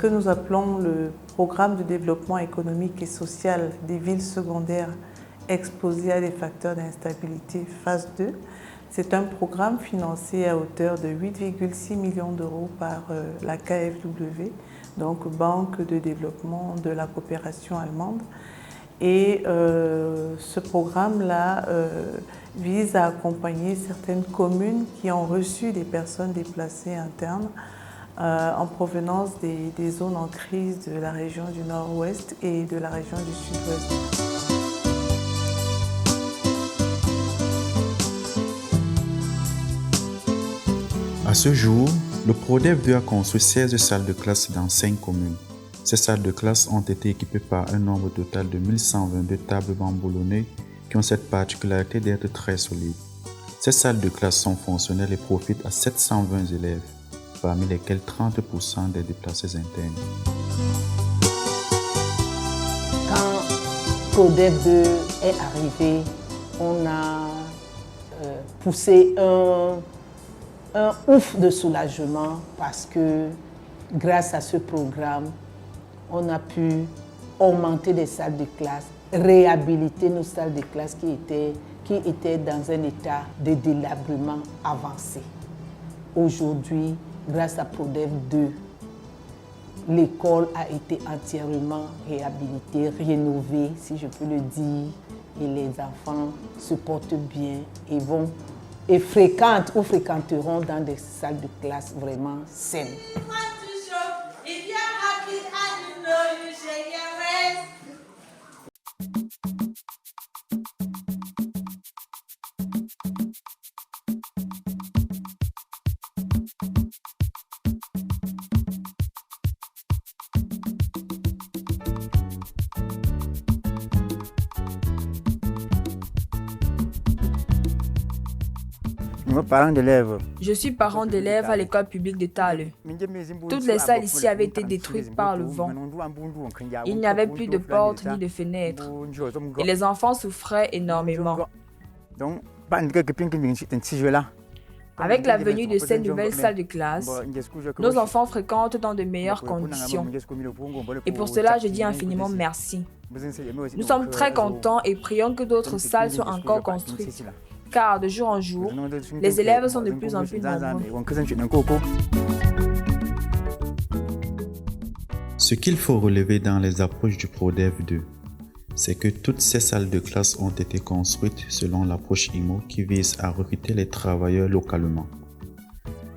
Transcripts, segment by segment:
que nous appelons le programme de développement économique et social des villes secondaires exposées à des facteurs d'instabilité phase 2. C'est un programme financé à hauteur de 8,6 millions d'euros par la KfW, donc Banque de développement de la coopération allemande. Et ce programme-là vise à accompagner certaines communes qui ont reçu des personnes déplacées internes en provenance des zones en crise de la région du Nord-Ouest et de la région du Sud-Ouest. À ce jour, le PRODEV 2 a construit 16 salles de classe dans 5 communes. Ces salles de classe ont été équipées par un nombre total de 1122 tables bamboulonnées qui ont cette particularité d'être très solides. Ces salles de classe sont fonctionnelles et profitent à 720 élèves, parmi lesquels 30% des déplacés internes. Quand PRODEV 2 est arrivé, on a poussé un ouf de soulagement parce que grâce à ce programme, on a pu augmenter les salles de classe, réhabiliter nos salles de classe qui étaient dans un état de délabrement avancé. Aujourd'hui, grâce à PRODEV 2, l'école a été entièrement réhabilitée, rénovée, si je peux le dire, et les enfants se portent bien et fréquentent ou fréquenteront dans des salles de classe vraiment saines. Je suis parent d'élèves à l'école publique de Tale. Toutes les salles ici avaient été détruites par le vent. Il n'y avait plus de portes ni de fenêtres. Et les enfants souffraient énormément. Avec la venue de ces nouvelles salles de classe, nos enfants fréquentent dans de meilleures conditions. Et pour cela, je dis infiniment merci. Nous sommes très contents et prions que d'autres salles soient encore construites. Car de jour en jour, les élèves sont de plus en plus nombreux. Ce qu'il faut relever dans les approches du PRODEV 2, c'est que toutes ces salles de classe ont été construites selon l'approche IMO qui vise à recruter les travailleurs localement.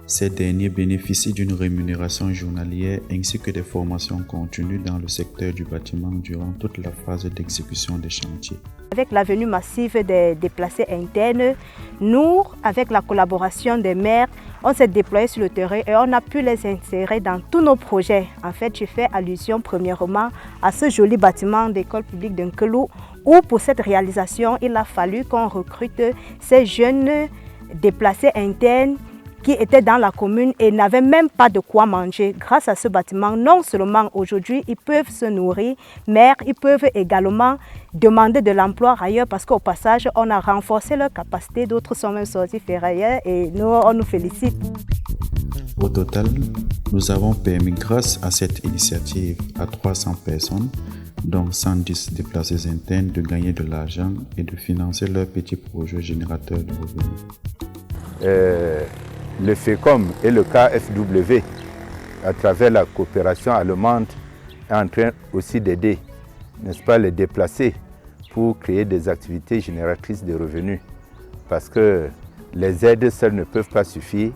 Ces derniers bénéficient d'une rémunération journalière ainsi que des formations continues dans le secteur du bâtiment durant toute la phase d'exécution des chantiers. Avec la venue massive des déplacés internes, nous, avec la collaboration des maires, on s'est déployé sur le terrain et on a pu les insérer dans tous nos projets. En fait, je fais allusion premièrement à ce joli bâtiment d'école publique de Nkelou où pour cette réalisation, il a fallu qu'on recrute ces jeunes déplacés internes qui étaient dans la commune et n'avaient même pas de quoi manger. Grâce à ce bâtiment, non seulement aujourd'hui, ils peuvent se nourrir, mais ils peuvent également demander de l'emploi ailleurs parce qu'au passage, on a renforcé leur capacité. D'autres sont même sortis faire ailleurs et nous, on nous félicite. Au total, nous avons permis, grâce à cette initiative, à 300 personnes, dont 110 déplacés internes, de gagner de l'argent et de financer leurs petits projets générateurs de revenus. Le FECOM et le KfW, à travers la coopération allemande, est en train aussi d'aider, n'est-ce pas, les déplacés pour créer des activités génératrices de revenus. Parce que les aides seules ne peuvent pas suffire,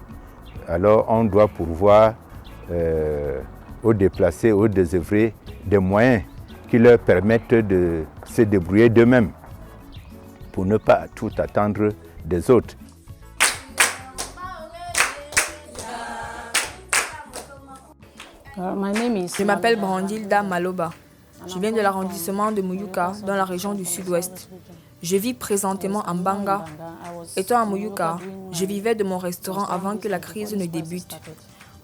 alors on doit pourvoir aux déplacés, aux désœuvrés, des moyens qui leur permettent de se débrouiller d'eux-mêmes pour ne pas tout attendre des autres. Je m'appelle Brandilda Maloba. Je viens de l'arrondissement de Muyuka, dans la région du Sud-Ouest. Je vis présentement en Banga. Étant à Muyuka, je vivais de mon restaurant avant que la crise ne débute.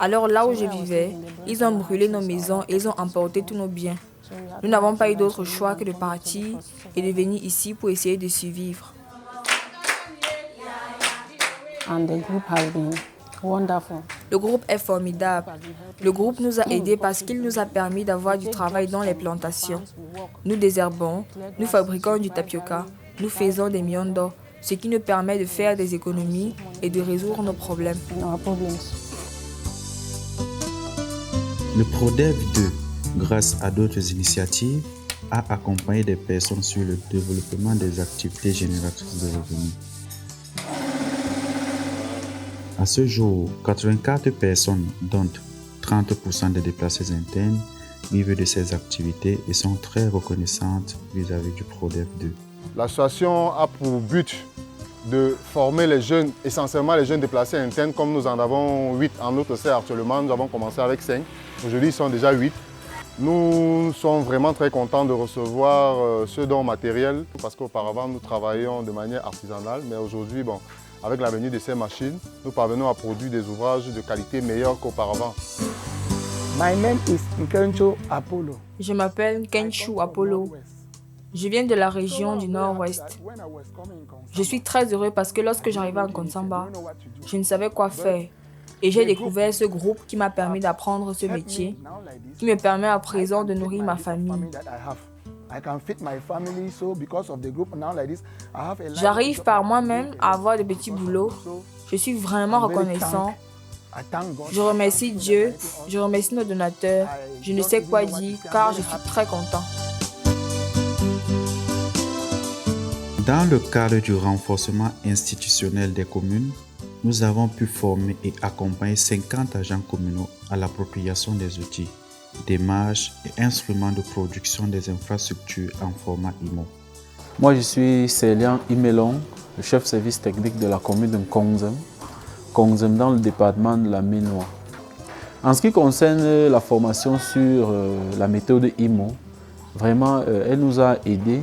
Alors là où je vivais, ils ont brûlé nos maisons et ils ont emporté tous nos biens. Nous n'avons pas eu d'autre choix que de partir et de venir ici pour essayer de survivre. Le groupe est formidable. Le groupe nous a aidés parce qu'il nous a permis d'avoir du travail dans les plantations. Nous désherbons, nous fabriquons du tapioca, nous faisons des miondo, ce qui nous permet de faire des économies et de résoudre nos problèmes. Le PRODEV 2, grâce à d'autres initiatives, a accompagné des personnes sur le développement des activités génératrices de revenus. À ce jour, 84 personnes, dont 30% des déplacés internes, vivent de ces activités et sont très reconnaissantes vis-à-vis du PRODEV 2. L'association a pour but de former les jeunes, essentiellement les jeunes déplacés internes, comme nous en avons 8 en notre serre actuellement. Nous avons commencé avec 5. Aujourd'hui, ils sont déjà 8. Nous sommes vraiment très contents de recevoir ce don matériel parce qu'auparavant, nous travaillions de manière artisanale. Mais aujourd'hui, avec la venue de ces machines, nous parvenons à produire des ouvrages de qualité meilleure qu'auparavant. My name is Nkencho Apollo. Je m'appelle Kenshu Apollo. Je viens de la région du Nord-Ouest. Je suis très heureux parce que lorsque j'arrivais en Konsamba, je ne savais quoi faire. Et j'ai découvert ce groupe qui m'a permis d'apprendre ce métier, qui me permet à présent de nourrir ma famille. J'arrive par moi-même à avoir de petits boulots. Je suis vraiment reconnaissant. Je remercie Dieu, je remercie nos donateurs. Je ne sais quoi dire car je suis très content. Dans le cadre du renforcement institutionnel des communes, nous avons pu former et accompagner 50 agents communaux à l'appropriation des outils, démarches et instruments de production des infrastructures en format IMO. Moi, je suis Célian Imelong, le chef service technique de la commune de Kongzem dans le département de la Ménois. En ce qui concerne la formation sur la méthode IMO, vraiment, elle nous a aidés.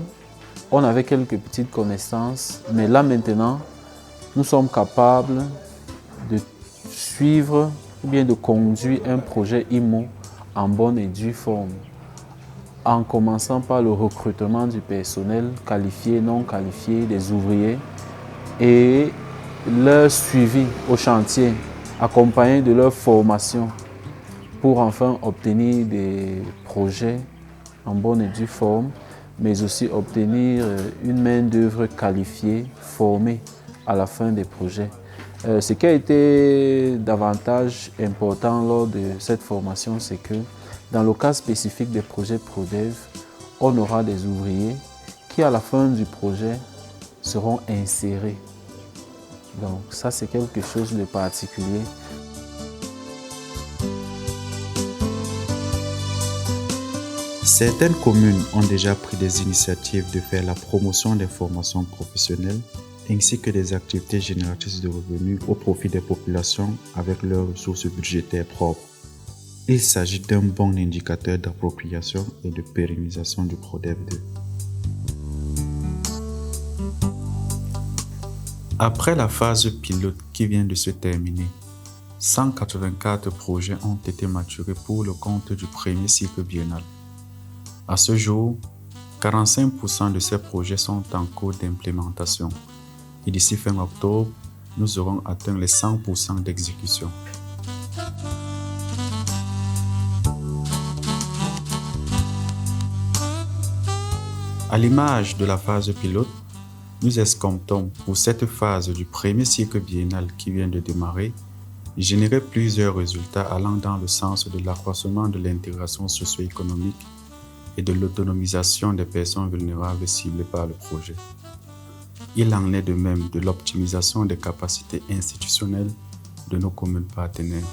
On avait quelques petites connaissances, mais là maintenant, nous sommes capables de suivre ou bien de conduire un projet IMO en bonne et due forme, en commençant par le recrutement du personnel qualifié, non qualifié, des ouvriers et leur suivi au chantier, accompagné de leur formation pour enfin obtenir des projets en bonne et due forme, mais aussi obtenir une main-d'œuvre qualifiée, formée à la fin des projets. Ce qui a été davantage important lors de cette formation, c'est que dans le cas spécifique des projets PRODEV, on aura des ouvriers qui, à la fin du projet, seront insérés. Donc ça, c'est quelque chose de particulier. Certaines communes ont déjà pris des initiatives de faire la promotion des formations professionnelles ainsi que des activités génératrices de revenus au profit des populations avec leurs ressources budgétaires propres. Il s'agit d'un bon indicateur d'appropriation et de pérennisation du PRODEV 2. Après la phase pilote qui vient de se terminer, 184 projets ont été maturés pour le compte du premier cycle biennal. À ce jour, 45% de ces projets sont en cours d'implémentation et d'ici fin octobre, nous aurons atteint les 100% d'exécution. À l'image de la phase pilote, nous escomptons pour cette phase du premier cycle biennal qui vient de démarrer, générer plusieurs résultats allant dans le sens de l'accroissement de l'intégration socio-économique et de l'autonomisation des personnes vulnérables ciblées par le projet. Il en est de même de l'optimisation des capacités institutionnelles de nos communes partenaires.